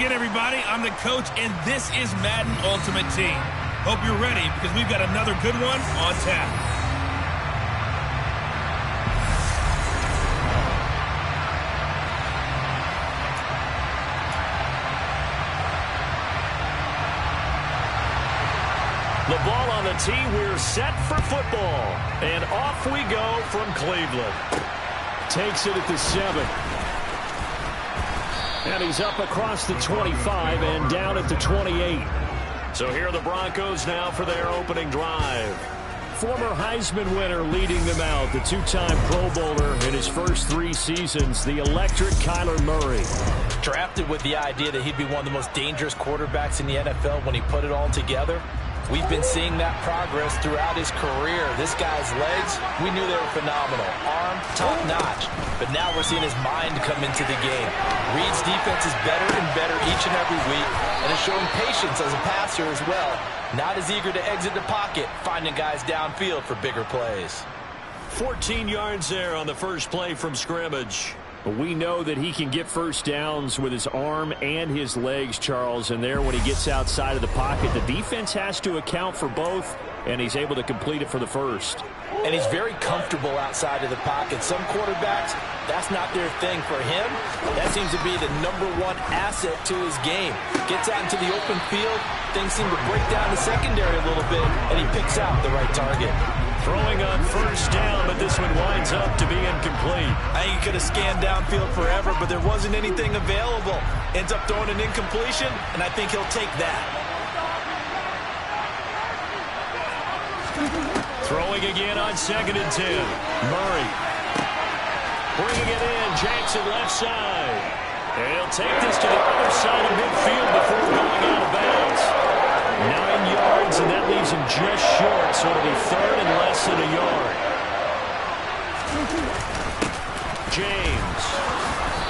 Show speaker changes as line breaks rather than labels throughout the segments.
again, everybody. I'm the coach, and this is Madden Ultimate Team. Hope you're ready, because we've got another good one on tap.
The ball on the tee. We're set for football. And off we go from Cleveland. Takes it at the 7. And he's up across the 25 and down at the 28. So here are the Broncos now for their opening drive. Former Heisman winner leading them out, the two-time Pro Bowler in his first 3 seasons, the electric Kyler Murray.
Drafted with the idea that he'd be one of the most dangerous quarterbacks in the NFL when he put it all together. We've been seeing that progress throughout his career. This guy's legs, we knew they were phenomenal. Arm, top-notch. But now we're seeing his mind come into the game. Reed's defense is better and better each and every week, and is showing patience as a passer as well. Not as eager to exit the pocket, finding guys downfield for bigger plays.
14 yards there on the first play from scrimmage. We know that he can get first downs with his arm and his legs, Charles, and there when he gets outside of the pocket, the defense has to account for both, and he's able to complete it for the first.
And he's very comfortable outside of the pocket. Some quarterbacks, that's not their thing. For him, that seems to be the #1 asset to his game. Gets out into the open field, things seem to break down the secondary a little bit, and he picks out the right target.
Throwing on first down, but this one winds up to be incomplete.
I think he could have scanned downfield forever, but there wasn't anything available. Ends up throwing an incompletion, and I think he'll take that.
Throwing again on 2nd and 10. Murray. Bringing it in. Jackson left side. And he'll take this to the other side of midfield before going out of bounds. 9 yards, and that leaves him just short, so it'll be 3rd and less than a yard. James.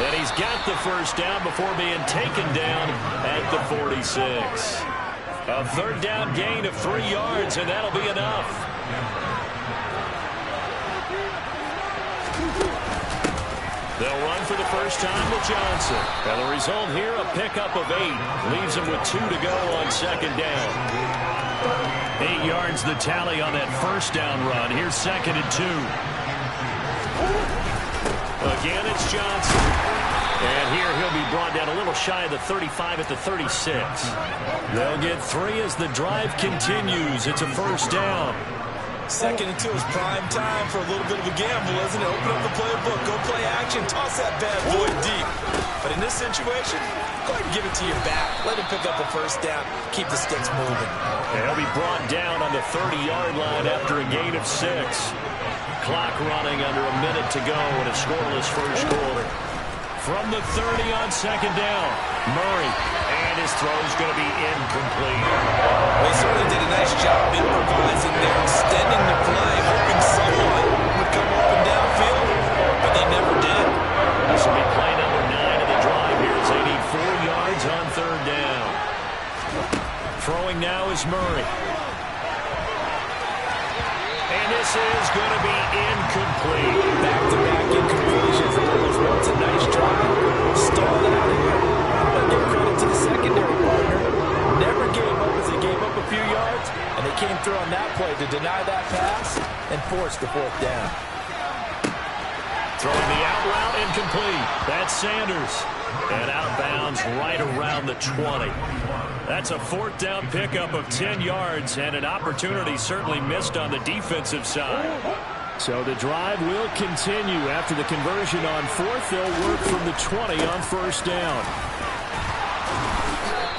And he's got the first down before being taken down at the 46. A 3rd down gain of 3 yards, and that'll be enough. They'll run for the first time with Johnson. And the result here, a pickup of 8. Leaves him with 2 to go on 2nd down. 8 yards the tally on that first down run. Here's 2nd and 2. Again, it's Johnson. And here he'll be brought down a little shy of the 35 at the 36. They'll get 3 as the drive continues. It's a first down.
2nd and 2 is prime time for a little bit of a gamble, isn't it? Open up the playbook, go play action, toss that bad boy deep. But in this situation, go ahead and give it to your back. Let him pick up a first down. Keep the sticks moving.
And he'll be brought down on the 30-yard line after a gain of 6. Clock running under a minute to go in a scoreless first quarter. From the 30 on 2nd down, Murray. And his throw's going to be incomplete.
Well, he certainly did a nice job improvising there, extending the play, hoping someone would come open downfield, but they never did.
This will be play number 9 of the drive here as they need 4 yards on 3rd down. Throwing now is Murray. And this is going to be incomplete.
Back-to-back incompletions. That was once a nice drive. Stalled out here. But give credit to the secondary partner. Never gave up as they gave up a few yards, and they came through on that play to deny that pass and force the 4th down.
Throwing the out route incomplete. That's Sanders. And outbounds right around the 20. That's a 4th down pickup of 10 yards and an opportunity certainly missed on the defensive side. So the drive will continue. After the conversion on 4th, they'll work from the 20 on 1st down.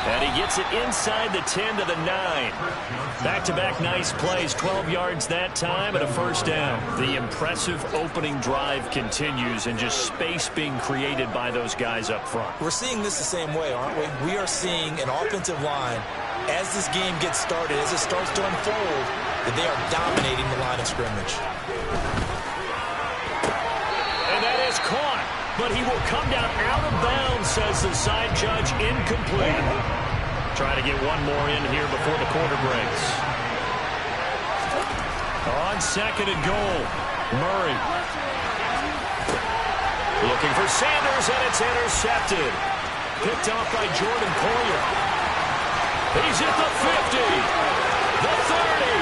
And he gets it inside the 10 to the 9. Back-to-back nice plays, 12 yards that time and a first down. The impressive opening drive continues and just space being created by those guys up front.
We're seeing this the same way, aren't we? We are seeing an offensive line, as this game gets started, as it starts to unfold, that they are dominating the line of scrimmage.
And that is caught, but he will come down out of bounds, says the side judge, incomplete. Trying to get one more in here before the quarter breaks. On 2nd and goal, Murray. Looking for Sanders, and it's intercepted. Picked off by Jordan Poyer. He's at the 50, the 30,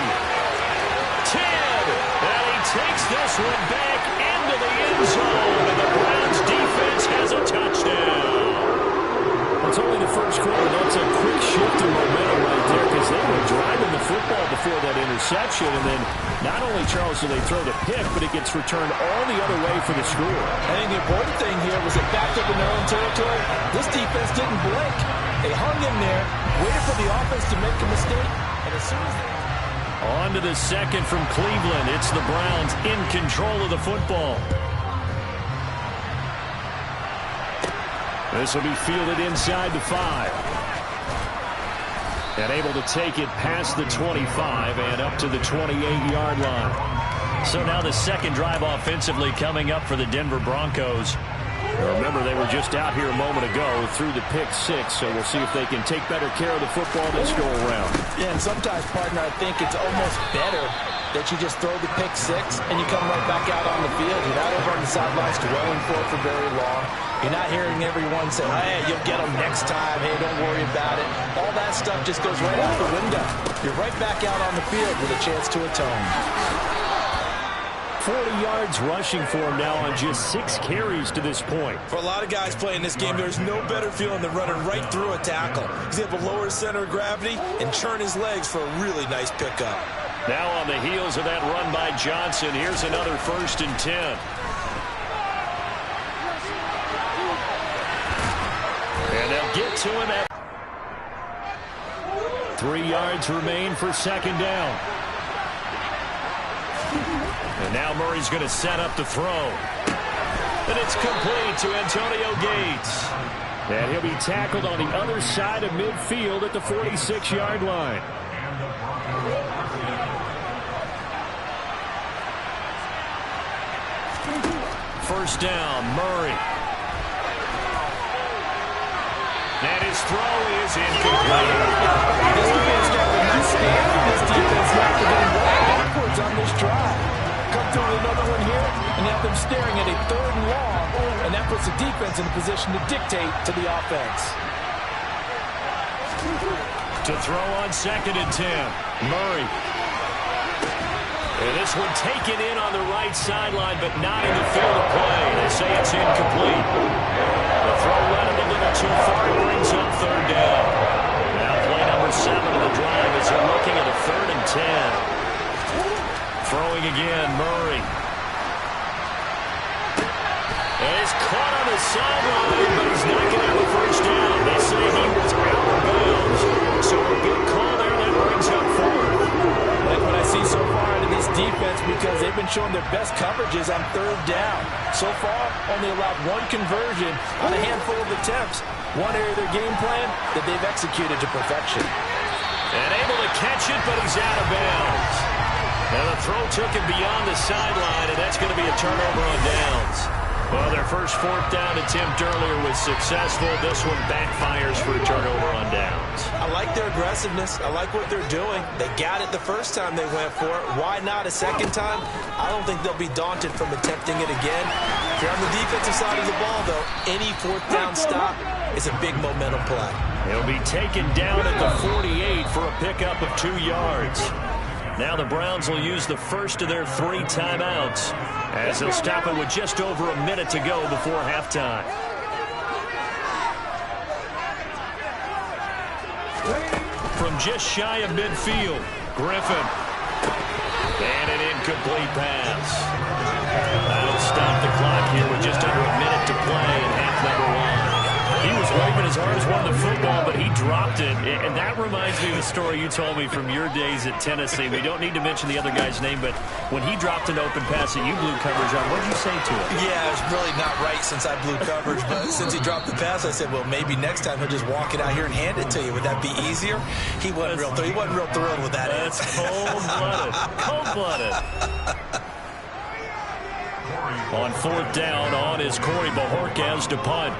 10, and he takes this one back into the end zone, and the Browns defense has a touchdown. It's only the first quarter. That's a quick shift in momentum right there because they were driving the football before that interception, and then not only, Charles, do they throw the pick, but it gets returned all the other way for the score.
I think the important thing here was they backed up in their own territory. This defense didn't blink. They hung in there, waited for the offense to make a mistake, and as soon as they...
On to the second from Cleveland. It's the Browns in control of the football. This will be fielded inside the 5. And able to take it past the 25 and up to the 28-yard line. So now the second drive offensively coming up for the Denver Broncos. Remember, they were just out here a moment ago through the pick 6, so we'll see if they can take better care of the football this go around.
Yeah, and sometimes, partner, I think it's almost better that you just throw the pick 6 and you come right back out on the field. You're not over on the sidelines dwelling for it for very long. You're not hearing everyone say, hey, you'll get them next time. Hey, don't worry about it. All that stuff just goes right out the window. You're right back out on the field with a chance to atone.
40 yards rushing for him now on just 6 carries to this point.
For a lot of guys playing this game, there's no better feeling than running right through a tackle. He's able to lower his center of gravity and churn his legs for a really nice pickup.
Now on the heels of that run by Johnson, here's another 1st and 10. And they'll get to him at 3 yards remain for 2nd down. And now Murray's going to set up the throw. And it's complete to Antonio Gates. And he'll be tackled on the other side of midfield at the 46-yard line. First down, Murray. And his throw is incomplete.
This defense got a nice stand from this defense after getting backwards on this drive. Come through with another one here and have them staring at a 3rd and long, and that puts the defense in a position to dictate to the offense.
To throw on 2nd and 10, Murray. And this one taken in on the right sideline, but not in the field of play. They say it's incomplete. The throw led him a little too far. It brings up 3rd down. Now play number 7 of the drive as they're looking at a 3rd and 10. Throwing again, Murray. And he's caught on the sideline, but he's not going to have a 1st down. They say he was out of bounds. So a good call there that brings up 4th.
Like what I see so far out of this defense, because they've been showing their best coverages on 3rd down. So far, only allowed 1 conversion on a handful of attempts. One area of their game plan that they've executed to perfection.
And able to catch it, but he's out of bounds. Now the throw took him beyond the sideline, and that's going to be a turnover on downs. Well, their first 4th down attempt earlier was successful. This one backfires for a turnover on downs.
I like their aggressiveness. I like what they're doing. They got it the first time they went for it. Why not a second time? I don't think they'll be daunted from attempting it again. If you're on the defensive side of the ball, though, any 4th down stop is a big momentum play.
He'll be taken down at the 48 for a pickup of 2 yards. Now the Browns will use the first of their 3 timeouts as they'll stop it with just over a minute to go before halftime. From just shy of midfield, Griffin. And an incomplete pass. That'll stop the clock here with just under a minute to play in half number 1. He was waving as hard as won the football, but he dropped it. And that reminds me of a story you told me from your days at Tennessee. We don't need to mention the other guy's name, but when he dropped an open pass that you blew coverage on, what did you say to him?
Yeah, it's really not right since I blew coverage, but since he dropped the pass, I said, well, maybe next time he'll just walk it out here and hand it to you. Would that be easier? He wasn't real thrilled with that.
That's cold-blooded. Cold-blooded. On 4th down, on is Corey Bojorquez to punt.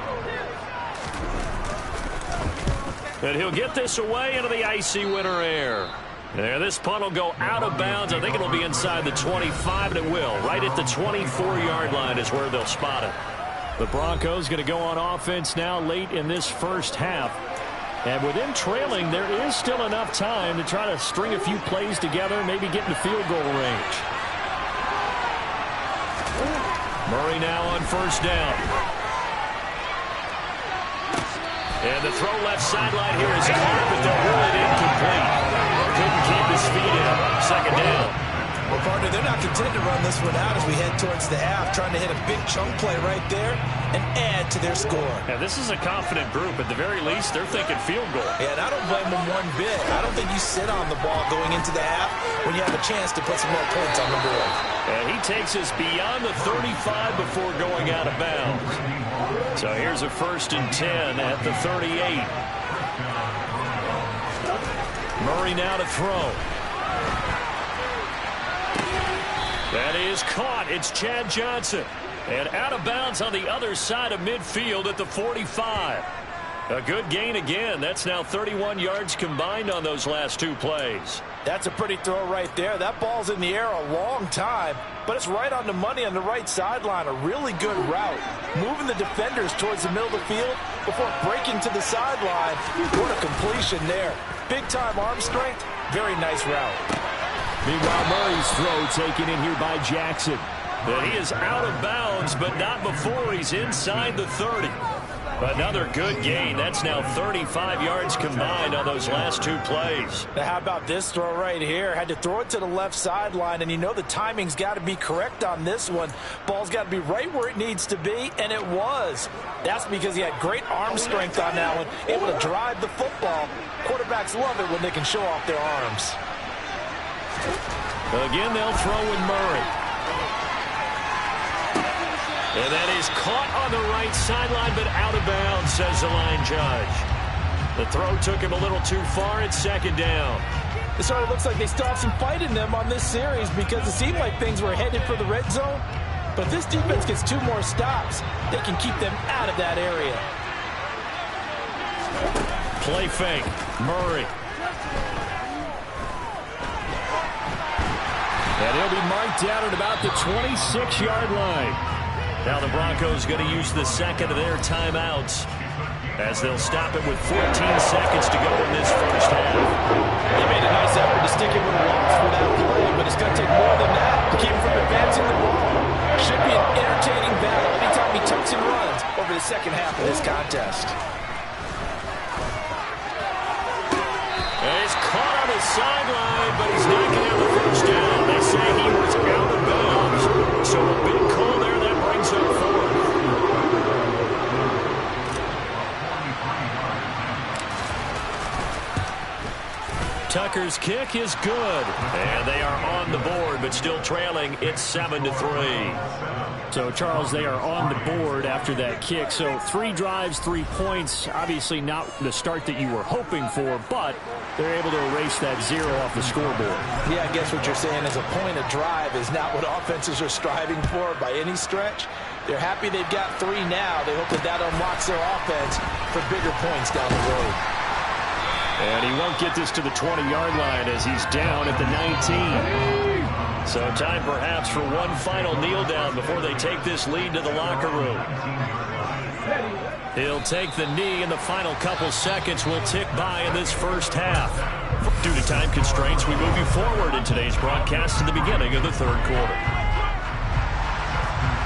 And he'll get this away into the icy winter air. There, this punt will go out of bounds. I think it'll be inside the 25, and it will. Right at the 24-yard line is where they'll spot it. The Broncos going to go on offense now late in this first half. And with them trailing, there is still enough time to try to string a few plays together, maybe get into field goal range. Murray now on first down. And the throw left sideline here is caught, but they'll rule it incomplete. Couldn't keep his feet in. Second down.
Well, partner, they're not content to run this one out as we head towards the half, trying to hit a big chunk play right there and add to their score.
Yeah, this is a confident group. At the very least, they're thinking field goal.
Yeah, and I don't blame them one bit. I don't think you sit on the ball going into the half when you have a chance to put some more points on the board.
And he takes us beyond the 35 before going out of bounds. So here's a 1st and 10 at the 38. Murray now to throw. That is caught. It's Chad Johnson. And out of bounds on the other side of midfield at the 45. A good gain again. That's now 31 yards combined on those last two plays.
That's a pretty throw right there. That ball's in the air a long time, but it's right on the money on the right sideline. A really good route. Moving the defenders towards the middle of the field before breaking to the sideline. What a completion there. Big-time arm strength. Very nice route.
Meanwhile, Murray's throw taken in here by Jackson. But he is out of bounds, but not before he's inside the 30. Another good gain. That's now 35 yards combined on those last two plays.
Now, how about this throw right here? Had to throw it to the left sideline, and you know the timing's got to be correct on this one. Ball's got to be right where it needs to be, and it was. That's because he had great arm strength on that one, able to drive the football. Quarterbacks love it when they can show off their arms.
Again, they'll throw with Murray. And that is caught on the right sideline, but out of bounds, says the line judge. The throw took him a little too far. It's second down.
It sort of looks like they still have some fight in them on this series because it seemed like things were headed for the red zone. But if this defense gets 2 more stops, they can keep them out of that area.
Play fake. Murray. And he'll be marked down at about the 26-yard line. Now the Broncos going to use the second of their timeouts as they'll stop it with 14 seconds to go in this first half.
They made a nice effort to stick it with a loss for that play, but it's going to take more than that to keep him from advancing the ball. Should be an entertaining battle anytime he tucks and runs over the second half of this contest.
And he's caught on the sideline, but he's not going to have the first down. They say he was out of bounds. So a big call there that brings up 4th. Tucker's kick is good. And they are on the board, but still trailing. It's 7-3. So, Charles, they are on the board after that kick. So 3 drives, 3 points. Obviously not the start that you were hoping for, but they're able to erase that 0 off the scoreboard.
Yeah, I guess what you're saying is a point of drive is not what offenses are striving for by any stretch. They're happy they've got 3 now. They hope that unlocks their offense for bigger points down the road.
And he won't get this to the 20-yard line as he's down at the 19. So time perhaps for one final kneel down before they take this lead to the locker room. He'll take the knee, and the final couple seconds will tick by in this first half. Due to time constraints, we move you forward in today's broadcast to the beginning of the third quarter.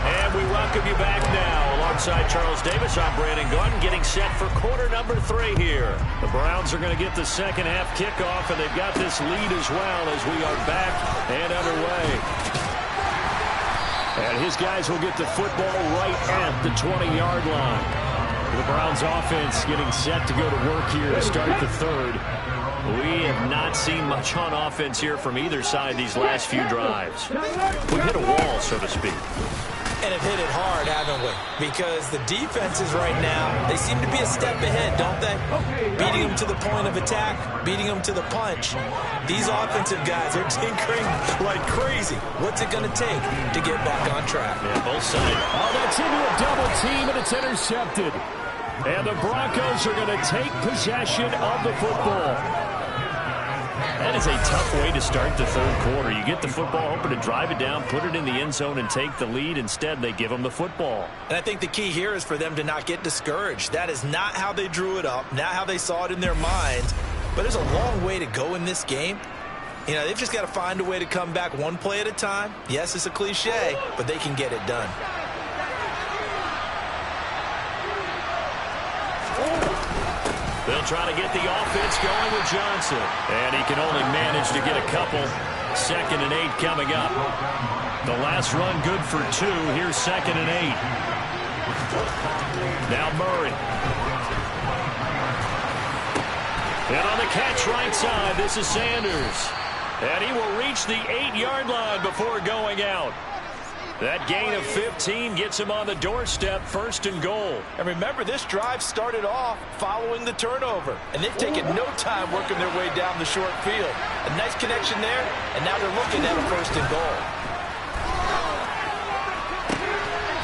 And we welcome you back now. Alongside Charles Davis, I'm Brandon Gordon, getting set for quarter number 3 here. The Browns are going to get the second half kickoff, and they've got this lead as well as we are back and underway. And his guys will get the football right at the 20-yard line. The Browns offense getting set to go to work here to start the third. We have not seen much on offense here from either side these last few drives. We've hit a wall, so to speak.
And have hit it hard, haven't we? Because the defenses right now, they seem to be a step ahead, don't they? Beating them to the point of attack, beating them to the punch. These offensive guys are tinkering like crazy. What's it going to take to get back on track?
Yeah, both sides. Oh, that's into a double team, and it's intercepted. And the Broncos are going to take possession of the football. That is a tough way to start the third quarter. You get the football, hoping to drive it down, put it in the end zone, and take the lead. Instead, they give them the football.
And I think the key here is for them to not get discouraged. That is not how they drew it up, not how they saw it in their minds. But there's a long way to go in this game. You know, they've just got to find a way to come back one play at a time. Yes, it's a cliche, but they can get it done.
They'll try to get the offense going with Johnson. And he can only manage to get a couple. 2nd and 8 coming up. The last run good for 2. Here's 2nd and 8. Now Murray. And on the catch right side, this is Sanders. And he will reach the 8-yard line before going out. That gain of 15 gets him on the doorstep, 1st and goal.
And remember, this drive started off following the turnover. And they've taken no time working their way down the short field. A nice connection there, and now they're looking at a 1st and goal.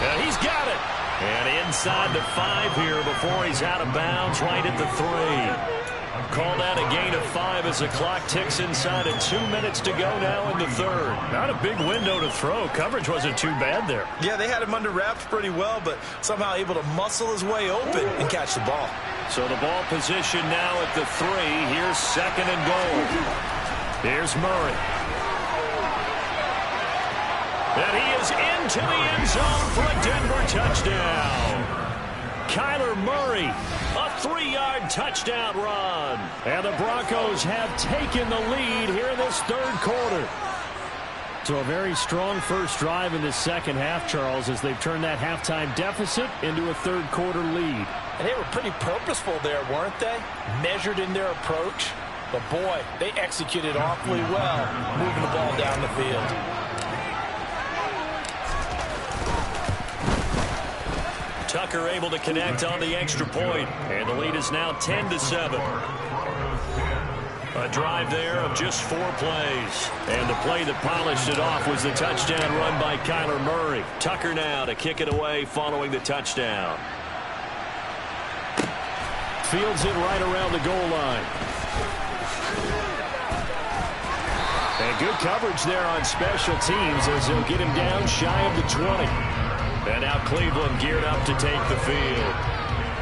And he's got it. And inside the 5 here before he's out of bounds, right at the 3. Called out a gain of 5 as the clock ticks inside of 2 minutes to go now in the 3rd. Not a big window to throw. Coverage wasn't too bad there.
Yeah, they had him under wraps pretty well, but somehow able to muscle his way open and catch the ball.
So the ball position now at the 3. Here's 2nd and goal. Here's Murray. And he is into the end zone for a Denver touchdown. Kyler Murray, a 3-yard touchdown run. And the Broncos have taken the lead here in this 3rd quarter. So a very strong first drive in the second half, Charles, as they've turned that halftime deficit into a 3rd quarter lead.
And they were pretty purposeful there, weren't they? Measured in their approach. But boy, they executed awfully well, moving the ball down the field.
Tucker able to connect on the extra point, and the lead is now 10-7. A drive there of just 4 plays, and the play that polished it off was the touchdown run by Kyler Murray. Tucker now to kick it away following the touchdown. Fields it right around the goal line. And good coverage there on special teams as they'll get him down shy of the 20. And now Cleveland geared up to take the field.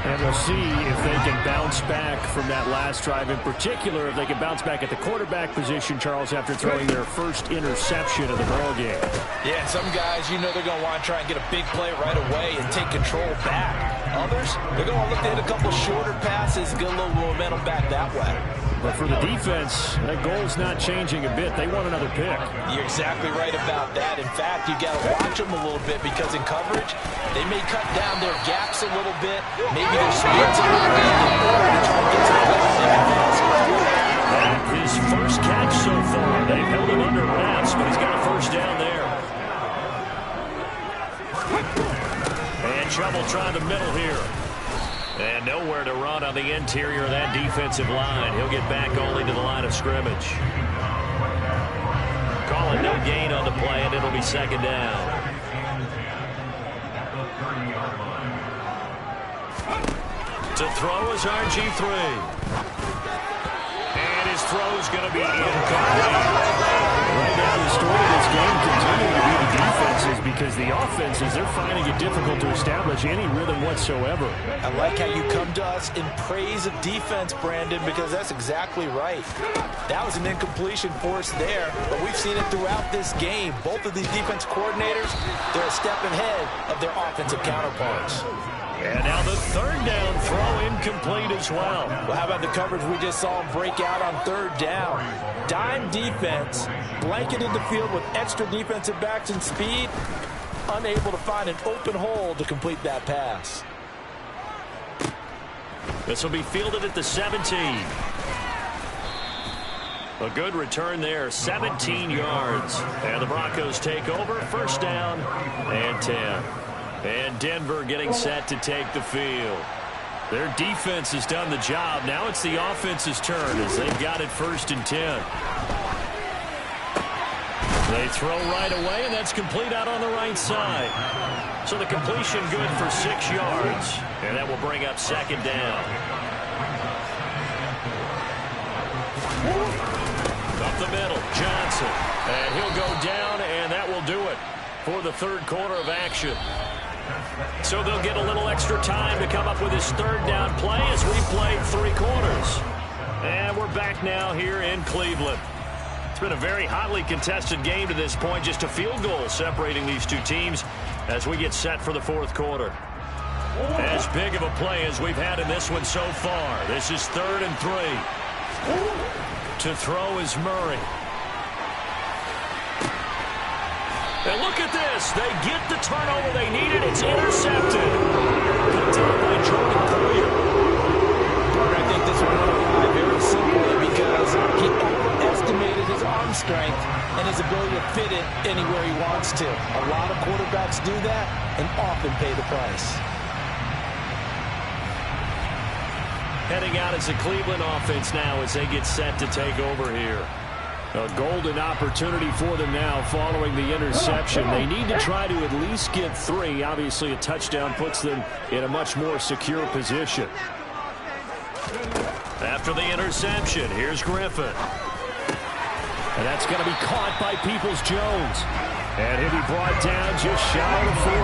And we'll see if they can bounce back from that last drive. In particular, if they can bounce back at the quarterback position, Charles, after throwing their first interception of the ball game.
Yeah, some guys, you know they're going to want to try and get a big play right away and take control back. Others, they're going to look to hit a couple shorter passes and get a little momentum back that way.
But for the defense, that goal's not changing a bit. They want another pick.
You're exactly right about that. In fact, you got to watch them a little bit because in coverage, they may cut down their gaps a little bit, maybe their speeds a little bit in order to try and get to the
and his first catch so far. They've held him under wraps, but he's got a first down there. And trouble trying the middle here. And nowhere to run on the interior of that defensive line. He'll get back only to the line of scrimmage. Calling no gain on the play, and it'll be 2nd down. To throw is RG3. And his throw's going to be incomplete.
Right now, the story of this game continuing to be the defenses because the offenses, they're finding it difficult to establish any rhythm whatsoever.
I like how you come to us in praise of defense, Brandon, because that's exactly right. That was an incompletion forced there, but we've seen it throughout this game. Both of these defense coordinators, they're a step ahead of their offensive counterparts.
And now the 3rd down throw incomplete as well.
Well, how about the coverage we just saw him break out on 3rd down? Dime defense, blanketed the field with extra defensive backs and speed, unable to find an open hole to complete that pass.
This will be fielded at the 17. A good return there, 17 yards. And the Broncos take over, 1st down and 10. And Denver getting set to take the field. Their defense has done the job. Now it's the offense's turn as they've got it 1st and 10. They throw right away, and that's complete out on the right side. So the completion good for 6 yards. And that will bring up 2nd down. the middle. Johnson. And he'll go down, and that will do it for the third quarter of action. So they'll get a little extra time to come up with his third down play as we played 3 quarters. And we're back now here in Cleveland. It's been a very hotly contested game to this point. Just a field goal separating these two teams as we get set for the fourth quarter. As big of a play as we've had in this one so far. This is 3rd and 3. To throw is Murray. And look at this. They get the turnover they needed. It's intercepted. Picked up by Jordan Poyer.
I think this one went by very simply because he overestimated his arm strength and his ability to fit it anywhere he wants to. A lot of quarterbacks do that and often pay the price.
Heading out as a Cleveland offense now as they get set to take over here.
A golden opportunity for them now following the interception. They need to try to at least get 3. Obviously, a touchdown puts them in a much more secure position.
After the interception, here's Griffin.
And that's going to be caught by Peoples-Jones. And he'll be brought down just shy of 40.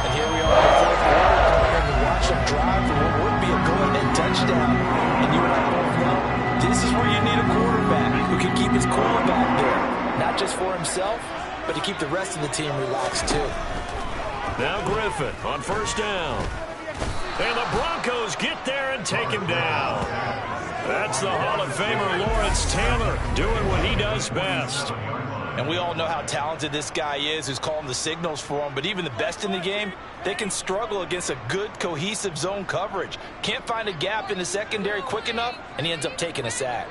And here we are in the fourth quarter, and watch them drive for what would be a go-ahead touchdown. And you and I both know this is where you need a quarterback who can keep his cool back there. Not just for himself, but to keep the rest of the team relaxed too.
Now Griffin on first down. And the Broncos get there and take him down. That's the Hall of Famer Lawrence Taylor doing what he does best.
And we all know how talented this guy is who's calling the signals for him. But even the best in the game, they can struggle against a good, cohesive zone coverage. Can't find a gap in the secondary quick enough, and he ends up taking a sack.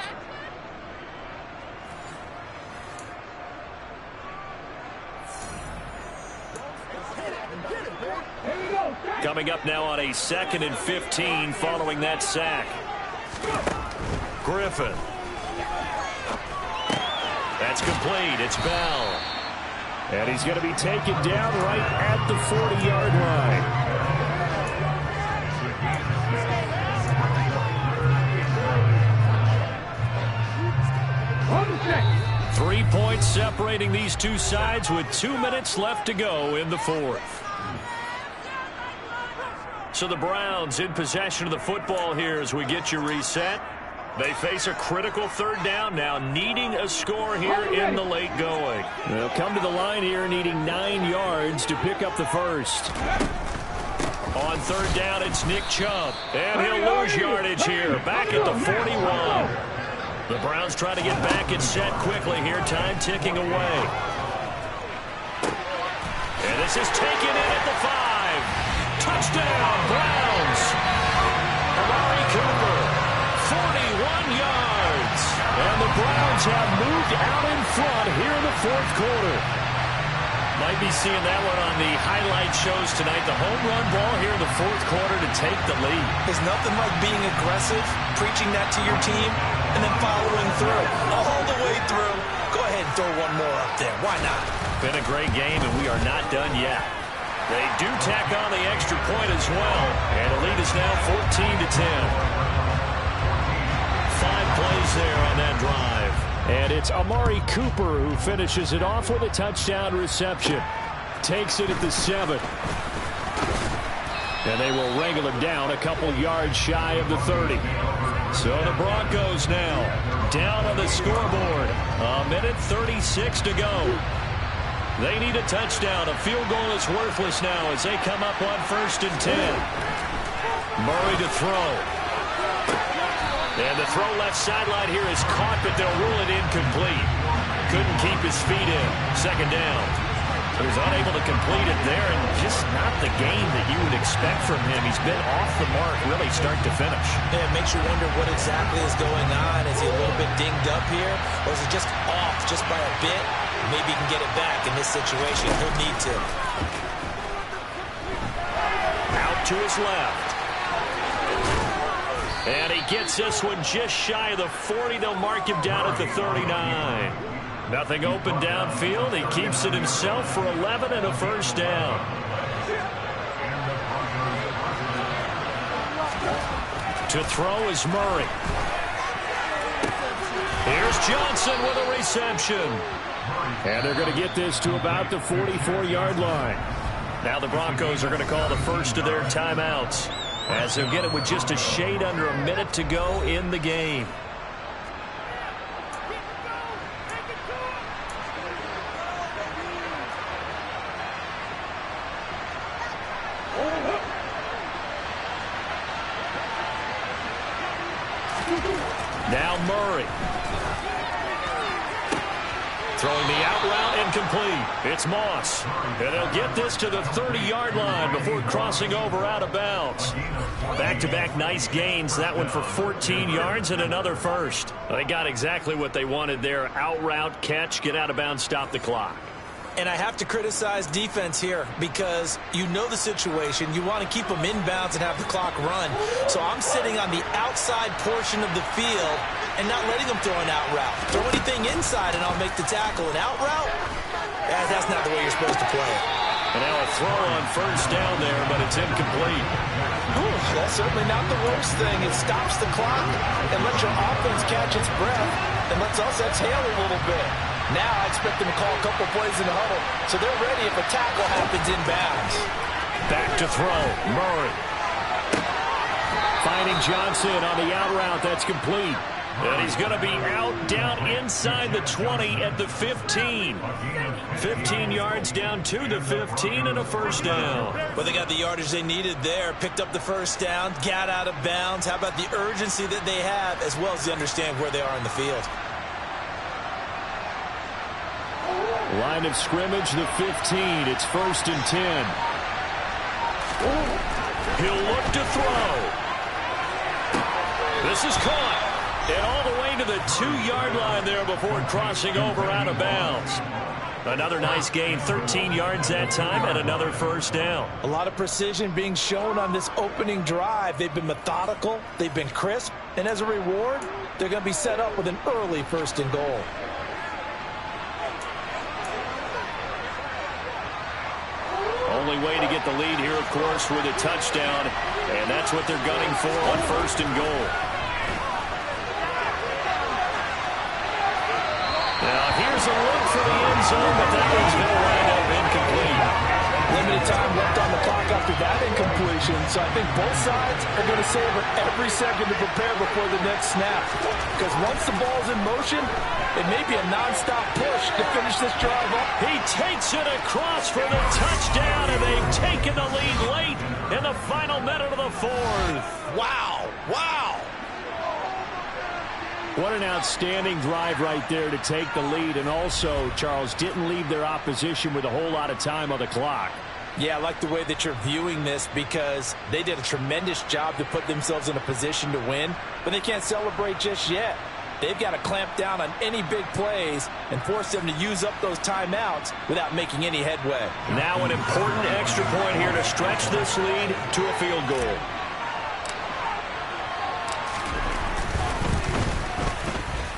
Coming up now on a 2nd and 15 following that sack. Griffin. That's complete. It's Bell.
And he's going to be taken down right at the 40-yard line.
3 points separating these two sides with 2 minutes left to go in the fourth. So the Browns in possession of the football here as we get you reset. They face a critical 3rd down now, needing a score here in the late going.
They'll come to the line here needing 9 yards to pick up the first.
On 3rd down, it's Nick Chubb. And he'll lose yardage here, back at the 41. The Browns try to get back and set quickly here, time ticking away. And this is taken in at the 5. Touchdown, Browns. Amari Cooper, 41 yards.
And the Browns have moved out in front here in the fourth quarter.
Might be seeing that one on the highlight shows tonight. The home run ball here in the fourth quarter to take the lead.
There's nothing like being aggressive, preaching that to your team, and then following through. All the way through. Go ahead and throw one more up there. Why not?
Been a great game, and we are not done yet. They do tack on the extra point as well, and the lead is now 14-10. 5 plays there on that drive.
And it's Amari Cooper who finishes it off with a touchdown reception. Takes it at the 7. And they will wrangle him down a couple yards shy of the 30.
So the Broncos now down on the scoreboard. 1:36 to go. They need a touchdown. A field goal is worthless now as they come up on 1st and 10. Murray to throw. And the throw left sideline here is caught, but they'll rule it incomplete. Couldn't keep his feet in. 2nd down. He was unable to complete it there, and just not the game that you would expect from him. He's been off the mark really start to finish.
Yeah, it makes you wonder what exactly is going on. Is he a little bit dinged up here, or is he just off just by a bit? Maybe he can get it back in this situation. He'll need to.
Out to his left. And he gets this one just shy of the 40. They'll mark him down at the 39. Nothing open downfield. He keeps it himself for 11 and a 1st down. To throw is Murray. Here's Johnson with a reception.
And they're going to get this to about the 44-yard line.
Now the Broncos are going to call the first of their timeouts, as they'll get it with just a shade under a minute to go in the game. Now Murray. Throwing the out route incomplete. It's Moss. And they'll get this to the 30-yard line before crossing over out of bounds. Back-to-back nice gains. That one for 14 yards and another first. They got exactly what they wanted there. Out route, catch, get out of bounds, stop the clock.
And I have to criticize defense here because you know the situation. You want to keep them inbounds and have the clock run. So I'm sitting on the outside portion of the field and not letting them throw an out route. Throw anything inside and I'll make the tackle. An out route? That's not the way you're supposed to play it.
And now a throw on first down there, but it's incomplete.
Ooh, that's certainly not the worst thing. It stops the clock and lets your offense catch its breath and lets us exhale a little bit. Now I expect them to call a couple plays in the huddle, so they're ready if a tackle happens inbounds.
Back to throw, Murray.
Finding Johnson on the out route, that's complete.
And he's going to be out down inside the 20 at the 15. 15 yards down to the 15 and a first down.
Well, they got the yardage they needed there, picked up the first down, got out of bounds. How about the urgency that they have, as well as they understand where they are in the field?
Line of scrimmage, the 15. It's 1st and 10.
He'll look to throw. This is caught. And all the way to the 2-yard line there before crossing over out of bounds. Another nice gain, 13 yards that time, and another first down.
A lot of precision being shown on this opening drive. They've been methodical, they've been crisp, and as a reward, they're going to be set up with an early 1st and goal.
Only way to get the lead here, of course, with a touchdown, and that's what they're gunning for on 1st and goal. Now here's a look for the end zone, but that one's going to wind up incomplete.
Limited time left on the clock after that incompletion, so I think both sides are going to savor every second to prepare before the next snap. Because once the ball's in motion, it may be a nonstop push to finish this drive up.
He takes it across for the touchdown, and they've taken the lead late in the final minute of the 4th.
Wow, wow.
What an outstanding drive right there to take the lead. And also, Charles, didn't leave their opposition with a whole lot of time on the clock.
Yeah, I like the way that you're viewing this because they did a tremendous job to put themselves in a position to win, but they can't celebrate just yet. They've got to clamp down on any big plays and force them to use up those timeouts without making any headway.
Now an important extra point here to stretch this lead to a field goal.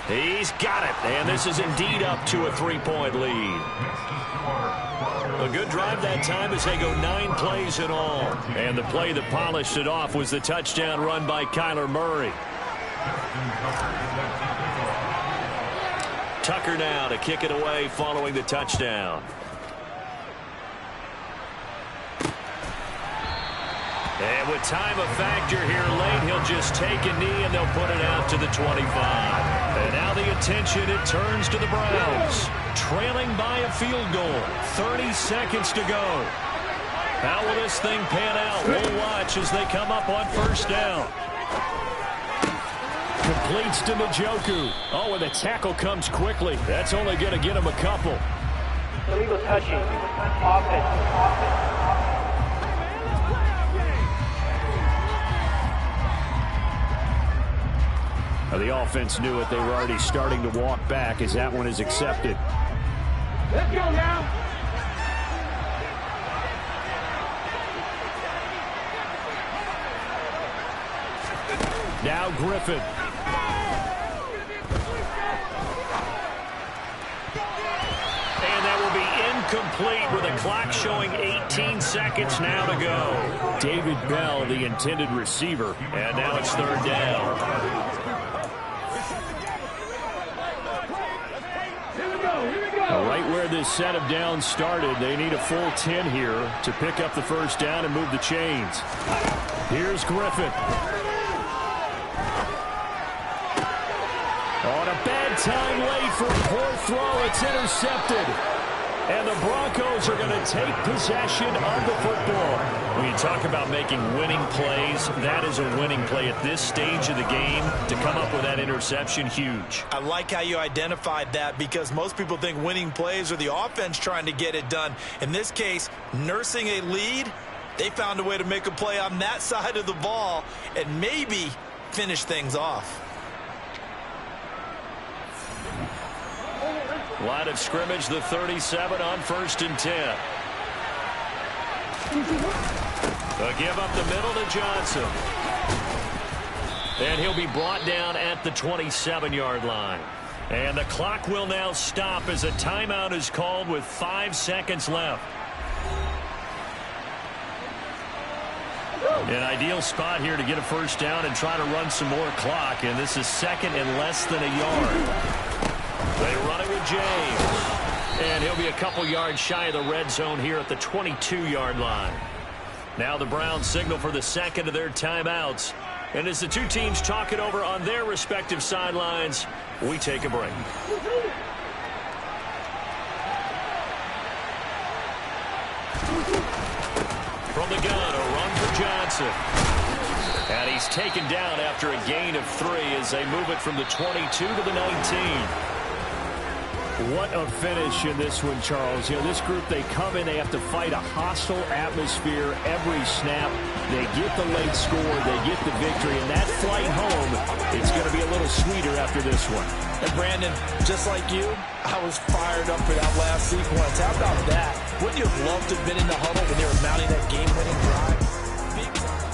He's got it, and this is indeed up to a 3-point lead. A good drive that time as they go 9 plays in all. And the play that polished it off was the touchdown run by Kyler Murray. Tucker now to kick it away following the touchdown. And with time a factor here late, he'll just take a knee and they'll put it out to the 25. And now the attention, it turns to the Browns. Trailing by a field goal. 30 seconds to go. How will this thing pan out? We'll watch as they come up on first down.
Completes to Njoku. Oh, and the tackle comes quickly. That's only going to get him a couple.
Illegal touching. Offense.
The offense knew it. They were already starting to walk back as that one is accepted.
Let's go now.
Now Griffin.
And that will be incomplete with a clock showing 18 seconds now to go.
David Bell, the intended receiver.
And now it's third down.
where this set of downs started. They need a full 10 here to pick up the first down and move the chains. Here's Griffin. On a bad time late for a poor throw. It's intercepted. And the Broncos are going to take possession of the football.
When you talk about making winning plays, that is a winning play at this stage of the game. To come up with that interception, huge.
I like how you identified that, because most people think winning plays are the offense trying to get it done. In this case, nursing a lead, they found a way to make a play on that side of the ball and maybe finish things off.
Line of scrimmage, the 37 on 1st and 10. They'll give up the middle to Johnson. And he'll be brought down at the 27-yard line. And the clock will now stop as a timeout is called with 5 seconds left. An ideal spot here to get a first down and try to run some more clock. And this is 2nd and less than a yard. They run it with James. And he'll be a couple yards shy of the red zone here at the 22-yard line. Now the Browns signal for the second of their timeouts. And as the two teams talk it over on their respective sidelines, we take a break. From the gun, a run for Johnson. And he's taken down after a gain of 3 as they move it from the 22 to the 19.
What a finish in this one, Charles. You know, this group, they come in, they have to fight a hostile atmosphere every snap. They get the late score, they get the victory, and that flight home, it's going to be a little sweeter after this one.
And Brandon, just like you, I was fired up for that last sequence. How about that? Wouldn't you have loved to have been in the huddle when they were mounting that game-winning drive? Big time.